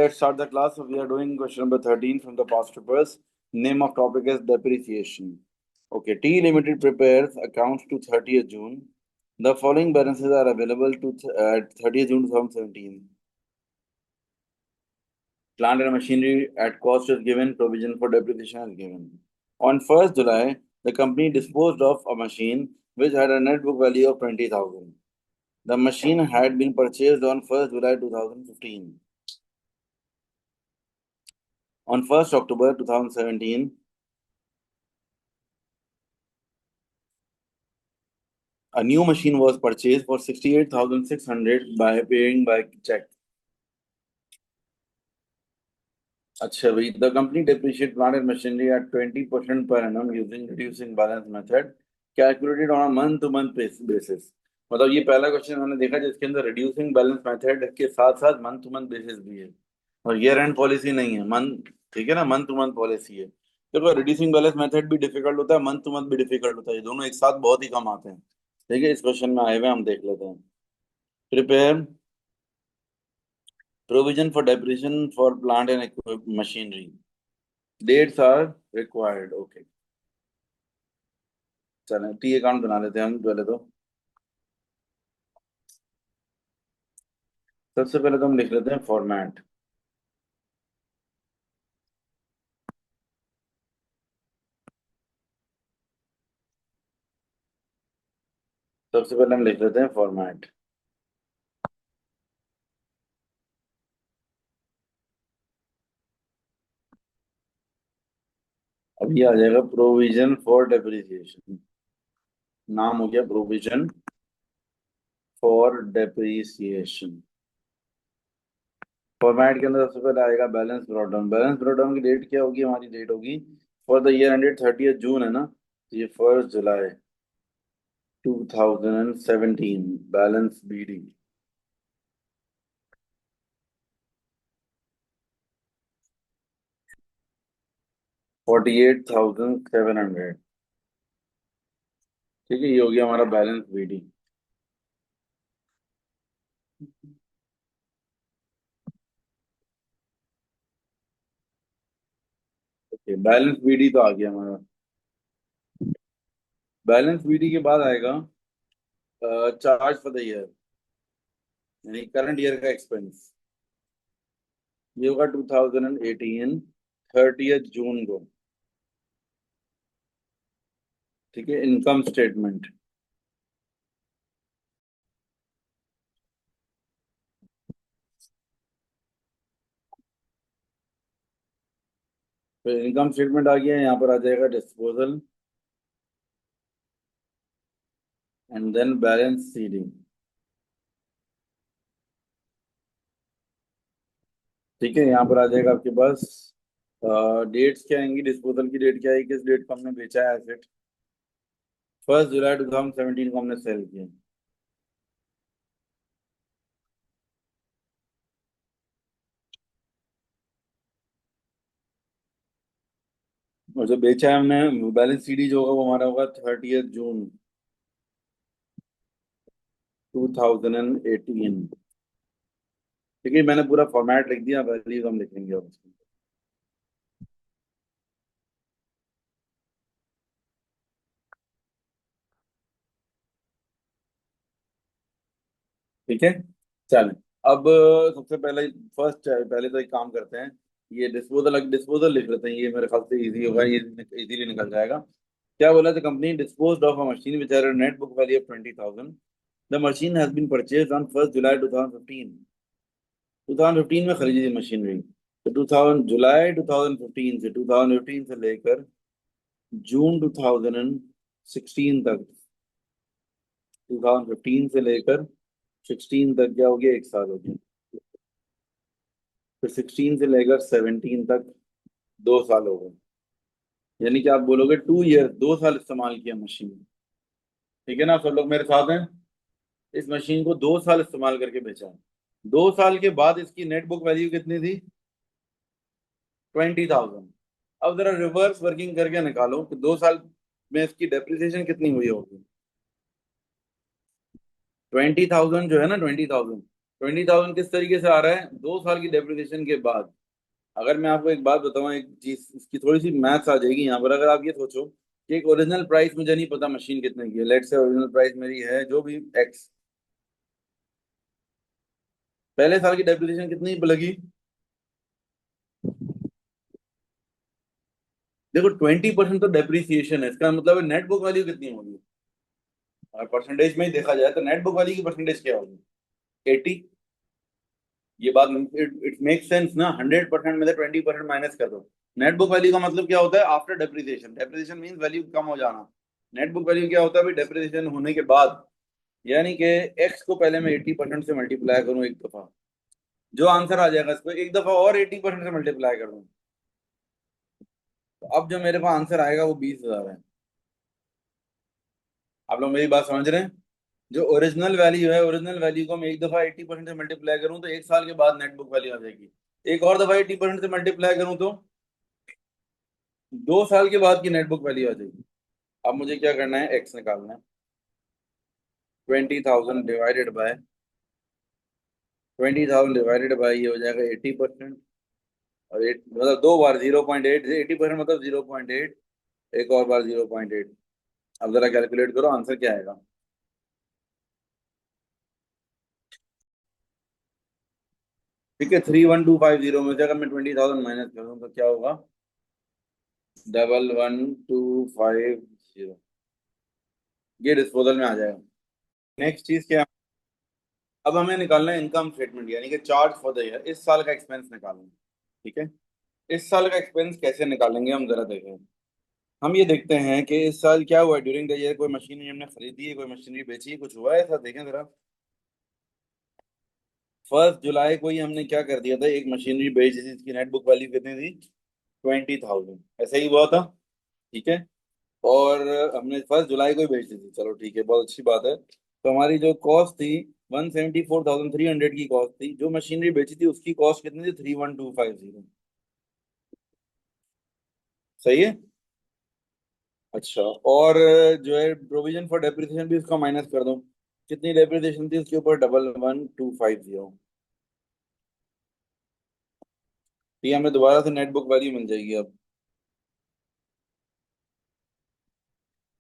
Let's start the class. We are doing question number 13 from the past papers. Name of topic is depreciation. Okay, T Limited prepares accounts to 30th June. The following balances are available to 30th June 2017. Plant and machinery at cost is given. Provision for depreciation is given. On 1st July, the company disposed of a machine which had a net book value of 20,000. The machine had been purchased on 1st July 2015. On 1st October 2017, a new machine was purchased for 68,600 by paying by check. अच्छा भाई, the company depreciate plant and machinery at 20% per annum using reducing balance method calculated on a month to month basis. मतलब ये पहला question मैंने देखा जिसके अंदर reducing balance method के साथ साथ मंथ टू मंथ बेसिस भी है और ईयर एंड पॉलिसी नहीं है मंथ, ठीक है ना, मंथ टू मंथ पॉलिसी है। देखो रिड्यूसिंग बैलेंस मेथड भी डिफिकल्ट होता है, मंथ टू मंथ भी डिफिकल्ट होता है, ये दोनों एक साथ बहुत ही कम आते हैं। ठीक है, इस क्वेश्चन में आए हुए हम देख लेते हैं। Prepare provision for depreciation for plant and machinery. Dates are required. Okay, चलें टी अकाउंट बना लेते हैं हम पहले तो। सबसे पहले तो हम लिख लेते हैं फॉर्मेट। सबसे पहले हम लिख लेते हैं फॉर्मेट। अब ये आ जाएगा प्रोविजन फॉर डेप्रिसिएशन। नाम हो गया प्रोविजन फॉर डेप्रिसिएशन। फॉर्मेट के अंदर सबसे पहले आएगा balance brought down. Balance brought down की डेट क्या होगी? हमारी डेट होगी for the year ended 30th जून, है ना, तो ये 1 जुलाई 2017 बैलेंस बीडी। 48,700। ठीक है, ये हो गया हमारा balance BD. Okay, balance BD तो आ गया हमारा। बैलेंस बीडी के बाद आएगा चार्ज फॉर द ईयर, यानी करंट ईयर का एक्सपेंस। ये होगा 2018 30th जून को। ठीक है, इनकम स्टेटमेंट। फिर इनकम स्टेटमेंट आ गया, यहाँ पर आ जाएगा disposal and then balance CD. ठीक है, यहाँ पर आ जाएगा आपके पास डेट्स क्या आएंगी। डिस्पोजल की डेट क्या है, किस डेट को हमने बेचा है एसेट? 1 जुलाई 2017 को हमने सेल किया। और जो बेचा है हमने, बैलेंस सीडी जो होगा वो हमारा होगा 30th जून 2018। ठीक है, मैंने पूरा फॉर्मेट लिख दिया, वैल्यूज हम लिखेंगे अब उसमें। ठीक है, चलें। अब सबसे पहले फर्स्ट पहले तो एक काम करते हैं, ये डिस्पोजल डिस्पोजल लिख लेते हैं, ये मेरे ख्याल से इजी होगा, ये इजीली निकल जाएगा। क्या बोला था? Company disposed of a machine which had a net book value of 20,000। The machine has been purchased on 1 July 2015। 2015 में खरीदी थी मशीनरी, तो 2000 जुलाई 2015 से 2015 से लेकर जून 2016 तक, 2015 से लेकर 16 तक क्या हो गया? एक साल हो गया। फिर 16 से लेकर 17 तक 2 साल हो गए, यानी कि आप बोलोगे 2 ईयर, 2 साल इस्तेमाल किया मशीन। ठीक है ना, सब लोग मेरे साथ हैं? इस मशीन को 2 साल इस्तेमाल करके बेचा है। 2 साल के बाद इसकी नेट बुक वैल्यू कितनी थी? 20,000। अब जरा रिवर्स वर्किंग करके निकालो कि 2 साल में इसकी डेप्रिसिएशन कितनी हुई होगी। 20,000 जो है ना, 20,000 20,000 किस तरीके से आ रहा है, 2 साल की डेप्रिसिएशन के बाद। अगर मैं आपको एक बात बताऊं, एक चीज इसकी थोड़ी सी मैथ्स आ जाएगी यहाँ पर। अगर आप ये सोचो कि एक ओरिजिनल प्राइस मुझे नहीं पता मशीन कितने की है, लेट्स से ओरिजिनल प्राइस मेरी है जो भी एक्स, पहले साल की डेप्रिसिएशन कितनी लगी? देखो 20% तो डेप्रिसिएशन है, इसका मतलब नेट बुक वैल्यू कितनी होगी? अगर परसेंटेज में ही देखा जाए तो नेट बुक वैल्यू की परसेंटेज क्या होगी? 80। ये बात इट मेक सेंस ना, 100% में से 20% माइनस कर दो। नेट बुक वैल्यू का मतलब क्या होता है? After depreciation. Depreciation means value कम हो जाना। नेट बुक वैल्यू क्या होता है भाई? डेप्रिसिएशन होने के बाद, यानी कि एक्स को पहले मैं 80% से मल्टीप्लाई करूं एक दफा, जो आंसर आ जाएगा इसको एक दफा और 80% से मल्टीप्लाई कर दूं, तो अब जो मेरे पास आंसर आएगा वो 20,000 है। आप लोग मेरी बात समझ रहे हैं? जो ओरिजिनल वैल्यू है, ओरिजिनल वैल्यू को मैं एक दफा 80% से मल्टीप्लाई करूं तो 1 साल के बाद नेट बुक वैल्यू आ जाएगी। एक और दफा 80% से मल्टीप्लाई करूं तो 2 साल के बाद की नेट बुक वैल्यू आ जाएगी। अब मुझे क्या करना है? एक्स निकालना है। 20,000 ये हो जाएगा 80%। और एट मतलब 2 बार 0.8, 80% मतलब 0.8, एक और बार 0.8। अब जरा कैलकुलेट करो आंसर क्या आएगा। ठीक है, 31,250 में से अगर मैं 20,000 माइनस करूँ तो क्या होगा? 11,250। ये डिस्पोजल में आ जाएगा। नेक्स्ट चीज क्या है? अब हमें निकालना है इनकम स्टेटमेंट, यानी कि चार्ज फॉर द ईयर, इस साल का एक्सपेंस निकालना है। ठीक है, इस साल का एक्सपेंस कैसे निकालेंगे हम जरा देखें। हम ये देखते हैं कि इस साल क्या हुआ ड्यूरिंग द ईयर। कोई मशीनरी हमने खरीदी है, कोई मशीनरी बेची है, कुछ हुआ है ऐसा? देखें जरा। 1 जुलाई को ही हमने क्या कर दिया था, एक मशीनरी बेच दी थी, इसकी नेट बुक वैल्यू कितनी थी? 20,000, ऐसा ही हुआ था। ठीक है, और हमने 1 जुलाई को ही बेच दी थी, चलो ठीक है, बहुत अच्छी बात है। तो हमारी जो कॉस्ट थी 174,300 की कॉस्ट थी। जो मशीनरी बेची थी उसकी कॉस्ट कितनी थी? 31,250। सही है। अच्छा, और जो है प्रोविजन फॉर डेप्रिसिएशन भी उसका माइनस कर दो। कितनी डेप्रिसिएशन थी उसके ऊपर? 11,1,250। ये हमें दोबारा से नेट बुक वैल्यू मिल जाएगी। अब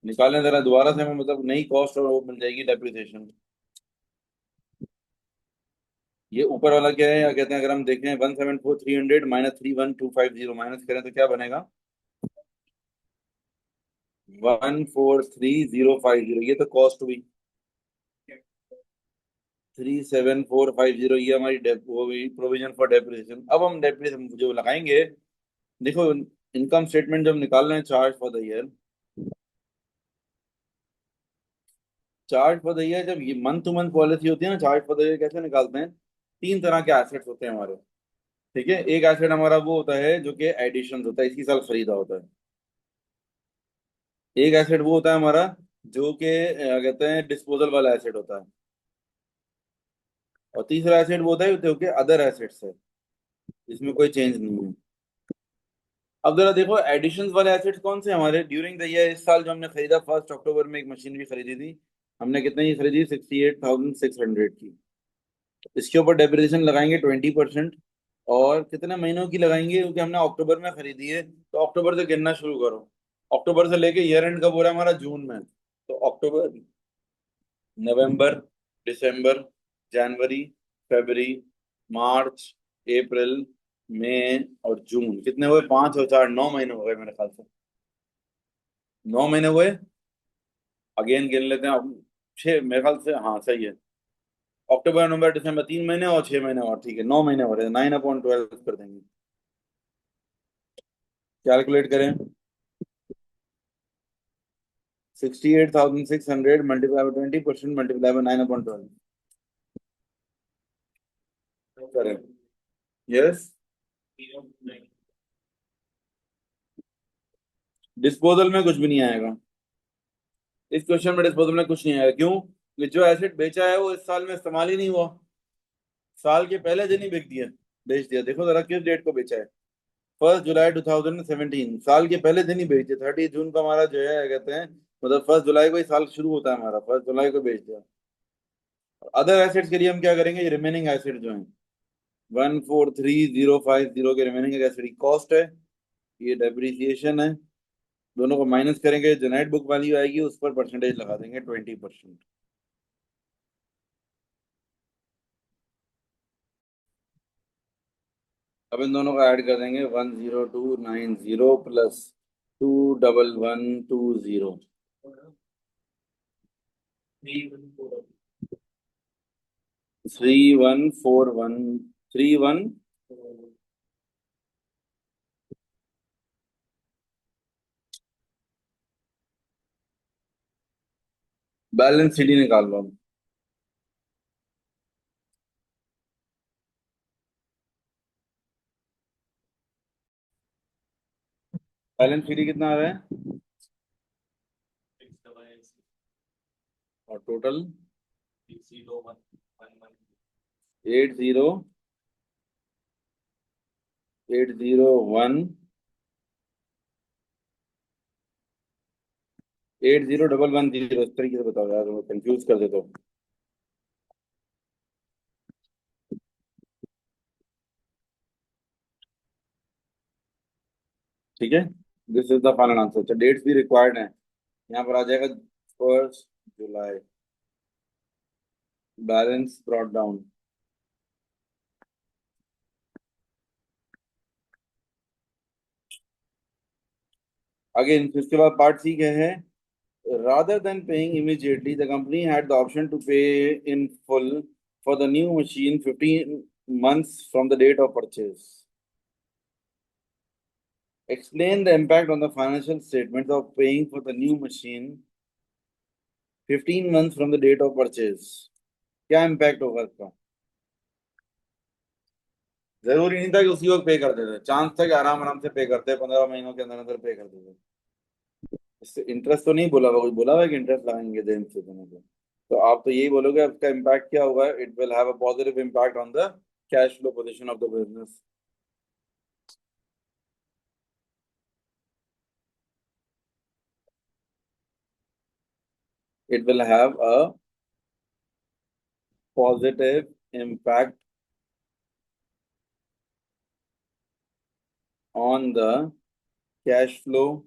निकालें जरा दोबारा से, हमें मतलब नई कॉस्ट और वो मिल जाएगी डेप्रिसिएशन। ये ऊपर वाला क्या है, या कहते हैं, अगर हम देखें 174,300 माइनस 31,250 माइनस करें तो क्या बनेगा? 143,050, ये तो कॉस्ट हुई। 37,450 ये हमारी वो हुई प्रोविजन फॉर डेप्रिसिएशन। अब हम डेप्रिसिएशन जो लगाएंगे, देखो इनकम स्टेटमेंट जब निकाल रहे हैं charge for the year, charge for the year जब ये मंथ टू मंथ पॉलिसी होती है ना, चार्ज फॉर द ईयर कैसे निकालते हैं? 3 तरह के एसेट्स होते हैं हमारे। ठीक है, एक एसेट हमारा वो होता है जो कि एडिशन होता है, इसी साल खरीदा होता है। एक एसेट वो होता है हमारा जो कि कहते हैं डिस्पोजल वाला एसेट होता है। और तीसरा एसेट वो होता है जो कि अदर एसेट्स है, इसमें कोई चेंज नहीं है। अब जरा देखो एडिशंस वाले एसेट्स कौन से हमारे ड्यूरिंग द ईयर। इस साल जो हमने खरीदा 1 अक्टूबर में एक मशीनरी खरीदी थी, हमने कितने की खरीदी? 68,600 की। इसके ऊपर डेप्रिसिएशन लगाएंगे 20%। और कितने महीनों की लगाएंगे? क्योंकि हमने अक्टूबर में खरीदी है तो अक्टूबर से गिनना शुरू करो। अक्टूबर से लेके ईयर एंड कब हो रहा है हमारा? जून में। तो अक्टूबर, नवंबर, दिसंबर, जनवरी, फरवरी, मार्च, अप्रैल, मई और जून, कितने हुए? 5 और 4, 9 महीने हो गए मेरे ख्याल से। 9 महीने हुए। अगेन गिन लेते हैं अब। 6 मेरे ख्याल से, हाँ सही है। अक्टूबर नवंबर दिसंबर 3 महीने और 6 महीने और, ठीक है 9 महीने हो रहे हैं। 9/12 कर देंगे। कैलकुलेट करें। 68,600 मल्टीप्लाई बाई 20% मल्टीप्लाई बाई 9/12 करें। यस। डिस्पोजल में कुछ भी नहीं आएगा। इस क्वेश्चन में डिस्पोजल में कुछ नहीं आएगा। क्यों? कि जो एसेट बेचा है वो इस साल में इस्तेमाल ही नहीं हुआ। साल के पहले दिन ही बेच दिया, बेच दिया। देखो जरा किस डेट को बेचा है। 1 जुलाई 2017, साल के पहले दिन ही बेच दिया। 30 जून को हमारा जो है कहते हैं, मतलब 1 जुलाई को ही साल शुरू होता है हमारा, 1 जुलाई को बेच दिया। अदर एसेट्स के लिए हम क्या करेंगे, ये रिमेनिंग एसेट जो है 143050 के रिमेनिंग एसेट की कॉस्ट है, ये डेप्रिसिएशन है। दोनों को माइनस करेंगे, जो नेट बुक वैल्यू आएगी उस पर परसेंटेज लगा देंगे 20%। अब इन दोनों को ऐड कर देंगे, 10290 प्लस 21120, 314131। बैलेंस शीट ही निकाल लो। बैलेंस शीट कितना आ रहा है, और टोटल 8080180110, इस तरीके से बताओ यार, कंफ्यूज कर दे तो। ठीक है, this is the final answer. अच्छा, डेट्स भी रिक्वायर्ड है, यहाँ पर आ जाएगा 1 जुलाई, बैलेंस ब्रॉट डाउन। अगेन इसके बाद पार्ट सी क्या है, rather than paying immediately, the company had the option to pay in full for the new machine 15 months from the date of purchase. Explain the impact on the financial statements of paying for the new machine 15 months from the date of purchase. क्या impact होगा इसका। जरूरी नहीं था कि उसी वक्त पे कर देते, चांस था कि आराम आराम से पे करते, 15 महीनों के अंदर अंदर पे कर देते। इससे इंटरेस्ट तो नहीं बोला हुआ, कुछ बोला हुआ है कि इंटरेस्ट लगाएंगे देन से देने को। तो आप तो यही बोलोगे, अब इसका इम्पैक्ट क्या होगा, it will have a positive impact on the cash flow position of the business. It will have a positive impact on the cash flow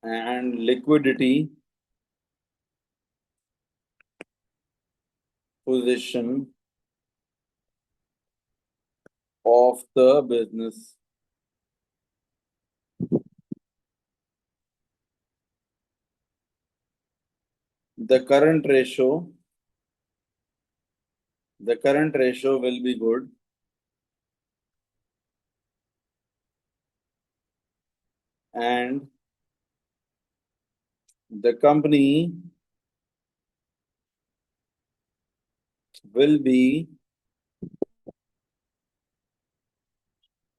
and liquidity position of the business. The current ratio, the current ratio will be good, and the company will be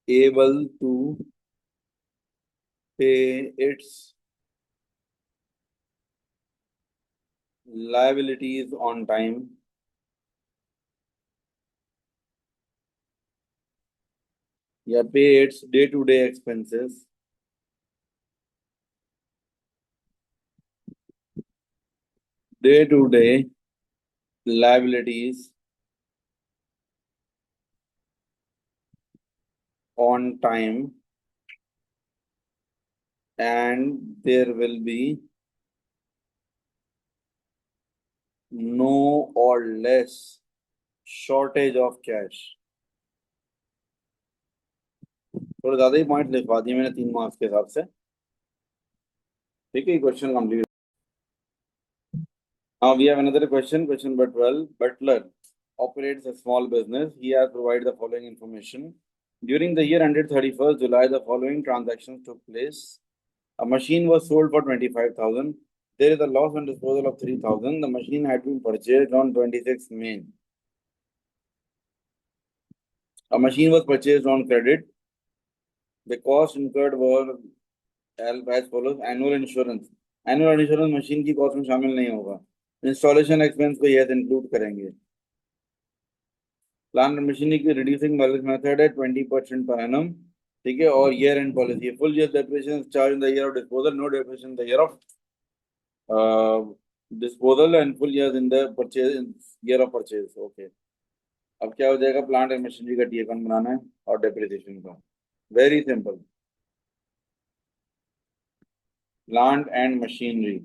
able to pay its liabilities on time, या pay its day-to-day expenses day-to-day liabilities on time, and there will be no or less shortage of cash। थोड़ा ज्यादा ही point लिखवा दिए मैंने 3 marks के हिसाब से। ठीक है, question complete. Now we have another question, question number 12. Butler operates a small business. He has provided the following information. During the year ended 31st July, the following transactions took place. A machine was sold for 25,000. There is a loss on disposal of 3,000. The machine had been purchased on 26th May. A machine was purchased on credit. The cost incurred were as follows. Annual insurance. Annual insurance machine की cost में शामिल नहीं होगा। Installation expense को यह include करेंगे। Plant and machinery की reducing balance method है 20% पर एनम। ठीक है, और year end policy, full year depreciation charge in the year of disposal, no depreciation in the year of disposal and full years in the purchase, year of purchase, okay. अब क्या हो जाएगा, plant and machinery का T account बनाना है और depreciation का। Very simple. Plant and machinery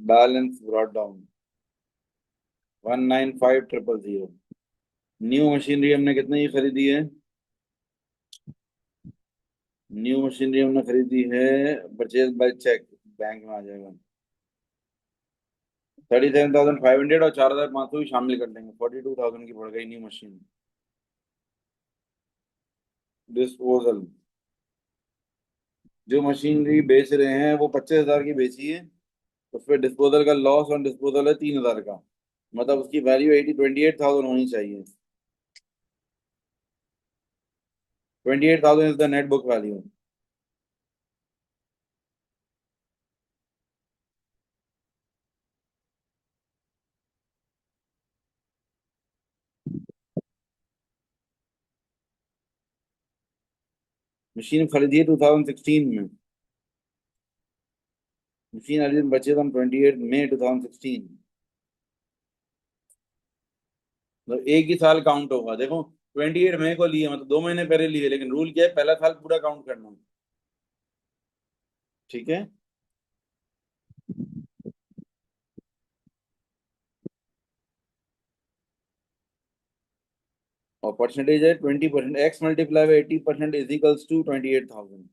balance brought down 195,000। New machinery हमने कितने की खरीदी है? न्यू मशीनरी हमने खरीदी है, परचेज बाय चेक, बैंक में आ जाएगा 37,500, और 4,500 भी शामिल कर देंगे, 42,000 की पड़ गई न्यू मशीन। डिस्पोजल, जो मशीनरी बेच रहे हैं वो 25,000 की बेची है, उस पर डिस्पोजल का लॉस ऑन डिस्पोजल है 3,000 का, मतलब उसकी वैल्यू 28,000 होनी चाहिए। 28,000 is the net book value. Machine खरीदी है 2016 में, मशीन अभी बचे हम 28 मई 2016, मतलब एक ही साल काउंट होगा। देखो 28 मई को लिए, मतलब 2 महीने पहले लिए, लेकिन रूल क्या है, पहला साल पूरा काउंट करना है। ठीक है। और परसेंटेज है 20%, X multiply by 80% is equals to 28,000।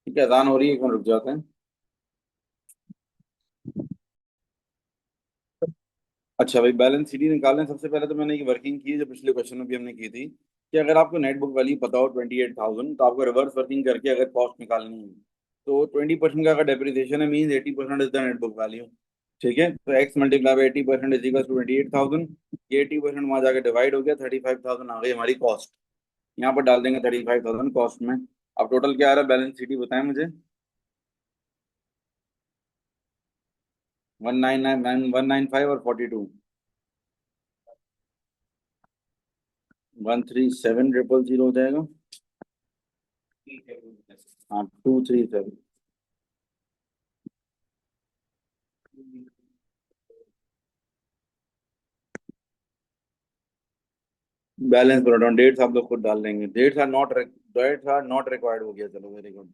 ठीक है, अजान हो रही है, एक मिनट रुक जाते हैं। अच्छा भाई, बैलेंस शीट निकालने हैं। सबसे पहले तो मैंने ये वर्किंग की है जो पिछले क्वेश्चन में भी हमने की थी, कि अगर आपको नेट बुक वैल्यू पता हो 28,000, तो आपको रिवर्स वर्किंग करके अगर कॉस्ट निकालनी है, तो 20% का अगर डेप्रिसिएशन है, mean 80% is the net book value. ठीक है, तो X multiply by 80% is equal to 28,000। ये 80% वहां जाकर डिवाइड हो गया, 35,000 आ गई हमारी कॉस्ट। यहाँ पर डाल देंगे 35,000 कॉस्ट में। अब टोटल क्या आ रहा है, बैलेंस शीट बताएं मुझे। 199, 195 और 42, 137,000 हो जाएगा। हाँ, 237। बैलेंस ब्रॉट डाउन, डेट्स आप लोग खुद डाल लेंगे। डेट्स आर नॉट रिक्वायर्ड हो गया, चलो वेरी गुड।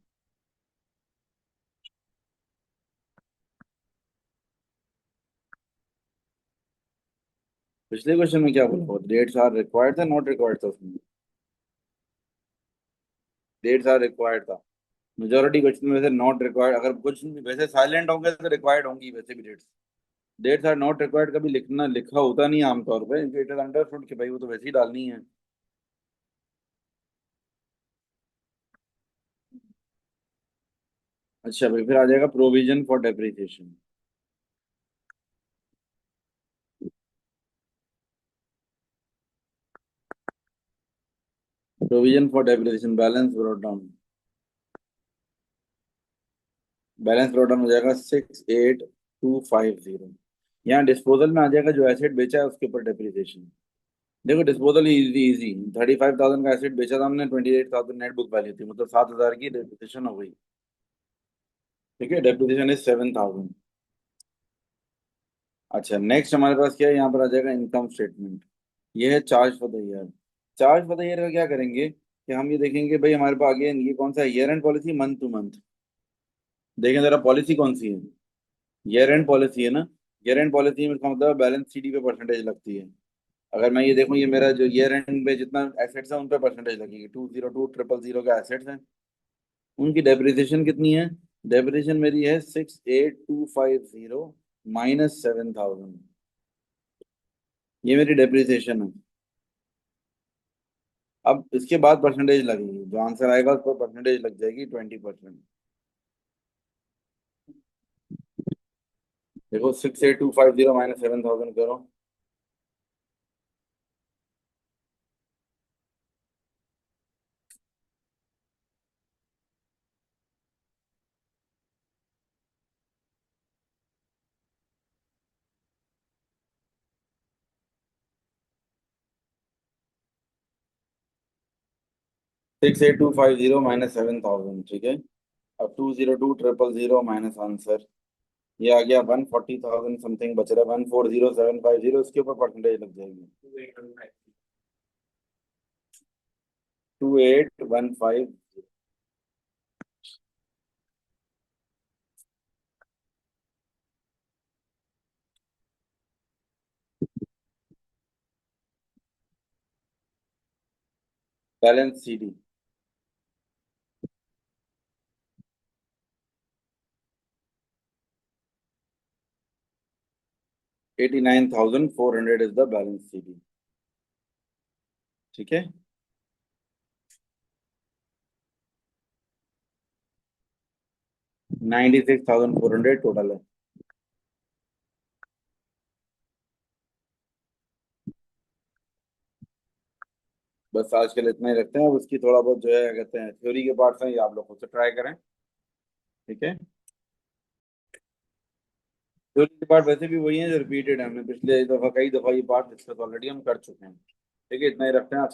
पिछले क्वेश्चन में क्या बोला, डेट्स आर रिक्वायर्ड था, नॉट रिक्वायर्ड था उसमें? डेट्स आर रिक्वायर्ड था। मेजोरिटी क्वेश्चन में वैसे नॉट रिक्वायर्ड, अगर कुछ वैसे साइलेंट होंगे तो रिक्वायर्ड होंगी वैसे भी dates. Dates are not required कभी लिखना लिखा होता नहीं है आमतौर पे, इट इज अंडरस्टूड कि भाई वो तो वैसे ही डालनी है। अच्छा भाई, फिर आ जाएगा provision for depreciation. Provision for depreciation balance brought down, balance brought down हो जाएगा 68,250। यहाँ डिस्पोजल में आ जाएगा जो एसेट बेचा है उसके ऊपर डेप्रिसिएशन। देखो डिस्पोजल इजी इजी, 35,000 का एसेट बेचा था हमने, 28,000 नेट बुक वैल्यू थी, मतलब 7,000 की डेप्रिसिएशन हो गई। ठीक है, डेप्रिसिएशन इज 7,000। अच्छा, नेक्स्ट हमारे पास क्या है, यहाँ पर आ जाएगा इनकम स्टेटमेंट। ये है charge for the year. Charge for the year का क्या करेंगे, कि हम ये देखेंगे भाई हमारे पास आगे ये कौन सा है, year end policy, month two month. देखें जरा पॉलिसी कौन सी है, ईयर एंड पॉलिसी है ना। ईयर एंड पॉलिसी में इसका मतलब बैलेंस शीट पे परसेंटेज लगती है। अगर मैं ये देखूं, ये मेरा जो ईयर एंड पे जितना एसेट्स है उन पे परसेंटेज लगेगी, 202,000 का एसेट्स है, उनकी डेप्रिसिएशन कितनी है? डेप्रिसिएशन मेरी है 68,250 माइनस 7,000। ये मेरी डेप्रिसिएशन है। अब इसके बाद परसेंटेज लगेगी, जो आंसर आएगा उस पर परसेंटेज लग जाएगी 20%। देखो 68,250 माइनस 7,000 करो। 68250 माइनस 7000, ठीक है। अब 202000 माइनस आंसर, ये आ गया 140,000 समथिंग बच रहा है, 140750, इसके ऊपर परसेंटेज लग जाएगी। 2815। Balance CD. 89,400 is the balance CD, ठीक है। 96,400 टोटल है। बस आज के लिए इतना ही रखते हैं, अब उसकी थोड़ा बहुत जो है कहते हैं थ्योरी के पार्ट्स हैं, ये आप लोग खुद से ट्राई करें, ठीक है। थ्योरी के पार्ट वैसे भी वही है जो रिपीटेड है, हमने पिछले दफा कई दफा ये पार्ट डिस्कस ऑलरेडी हम कर चुके हैं, ठीक है। इतना ही रखते हैं आज।